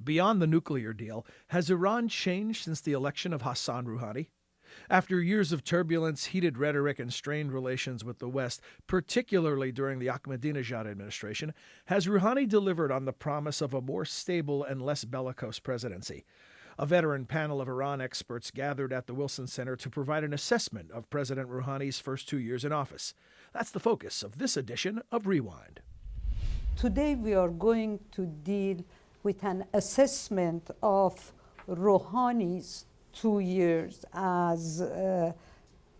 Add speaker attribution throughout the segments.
Speaker 1: Beyond the nuclear deal, has Iran changed since the election of Hassan Rouhani? After years of turbulence, heated rhetoric, and strained relations with the West, particularly during the Ahmadinejad administration, has Rouhani delivered on the promise of a more stable and less bellicose presidency? A veteran panel of Iran experts gathered at the Wilson Center to provide an assessment of President Rouhani's first 2 years in office. That's the focus of this edition of Rewind.
Speaker 2: Today we are going to deal with an assessment of Rouhani's 2 years as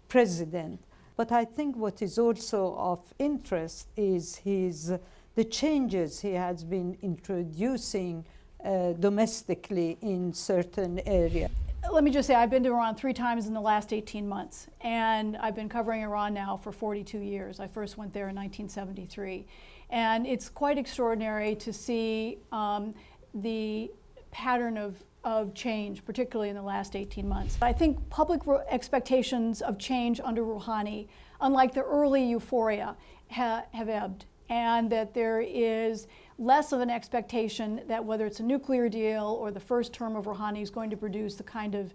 Speaker 2: president. But I think what is also of interest is the changes he has been introducing domestically in certain areas.
Speaker 3: Let me just say, I've been to Iran 3 times in the last 18 months, and I've been covering Iran now for 42 years. I first went there in 1973. And it's quite extraordinary to see the pattern of change, particularly in the last 18 months. I think public expectations of change under Rouhani, unlike the early euphoria, have ebbed, and that there is less of an expectation that whether it's a nuclear deal or the first term of Rouhani is going to produce the kind of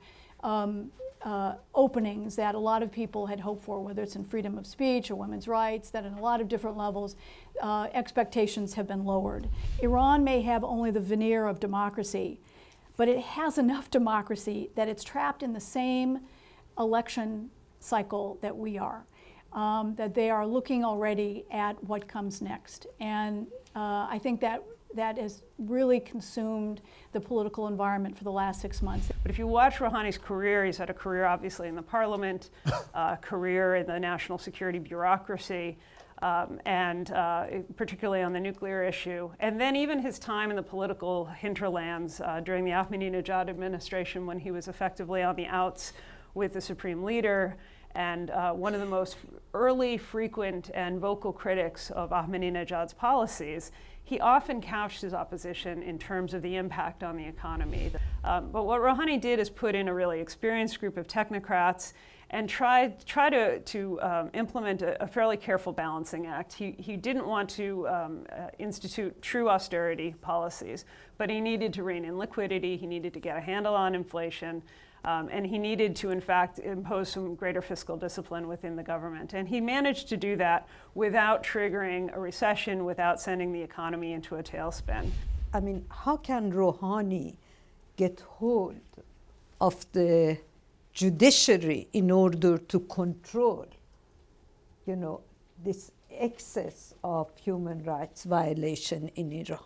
Speaker 3: openings that a lot of people had hoped for, whether it's in freedom of speech or women's rights, that in a lot of different levels, expectations have been lowered. Iran may have only the veneer of democracy, but it has enough democracy that it's trapped in the same election cycle that we are, that they are looking already at what comes next. And I think that has really consumed the political environment for the last 6 months.
Speaker 4: But if you watch Rouhani's career, he's had a career obviously in the parliament, a career in the national security bureaucracy, and particularly on the nuclear issue. And then even his time in the political hinterlands during the Ahmadinejad administration, when he was effectively on the outs with the supreme leader, and one of the most early, frequent, and vocal critics of Ahmadinejad's policies. He often couched his opposition in terms of the impact on the economy. But what Rouhani did is put in a really experienced group of technocrats and try to implement a fairly careful balancing act. He didn't want to institute true austerity policies, but he needed to rein in liquidity, he needed to get a handle on inflation, and he needed to, in fact, impose some greater fiscal discipline within the government. And he managed to do that without triggering a recession, without sending the economy into a tailspin.
Speaker 2: I mean, how can Rouhani get hold of the judiciary in order to control, this excess of human rights violation in Iran?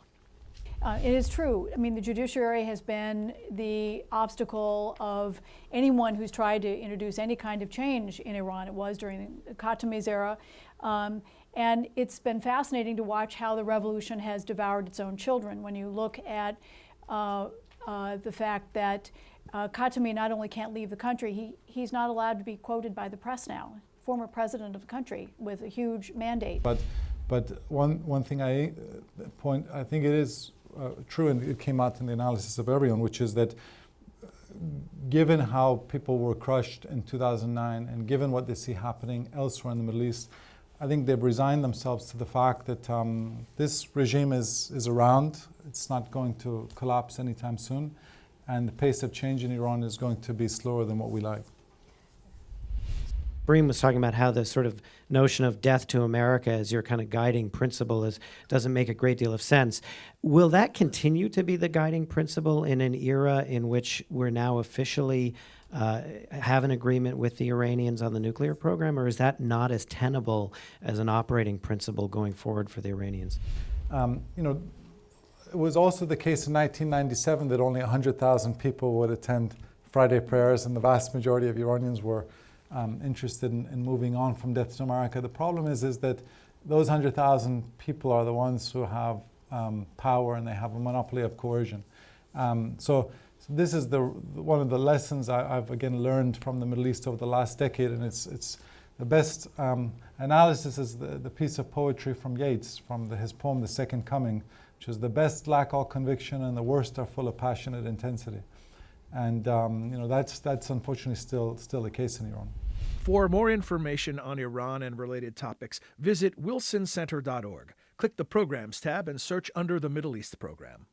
Speaker 3: It is true. I mean, the judiciary has been the obstacle of anyone who's tried to introduce any kind of change in Iran. It was during the Khatami's era. And it's been fascinating to watch how the revolution has devoured its own children. When you look at the fact that Khatami not only can't leave the country, he's not allowed to be quoted by the press now, former president of the country with a huge mandate.
Speaker 5: But one thing I think it is true, and it came out in the analysis of everyone, which is that given how people were crushed in 2009 and given what they see happening elsewhere in the Middle East, I think they've resigned themselves to the fact that this regime is around. It's not going to collapse anytime soon, and the pace of change in Iran is going to be slower than what we like.
Speaker 6: Bream was talking about how the sort of notion of death to America as your kind of guiding principle doesn't make a great deal of sense. Will that continue to be the guiding principle in an era in which we're now officially have an agreement with the Iranians on the nuclear program, or is that not as tenable as an operating principle going forward for the Iranians?
Speaker 5: It was also the case in 1997 that only 100,000 people would attend Friday prayers, and the vast majority of Iranians were interested in moving on from death to America. The problem is that those 100,000 people are the ones who have power, and they have a monopoly of coercion. So this is one of the lessons I've again learned from the Middle East over the last decade, and it's the best analysis is the piece of poetry from Yeats, from his poem, The Second Coming, which is the best lack all conviction and the worst are full of passionate intensity. And that's unfortunately still the case in Iran.
Speaker 1: For more information on Iran and related topics, visit wilsoncenter.org. Click the Programs tab and search under the Middle East program.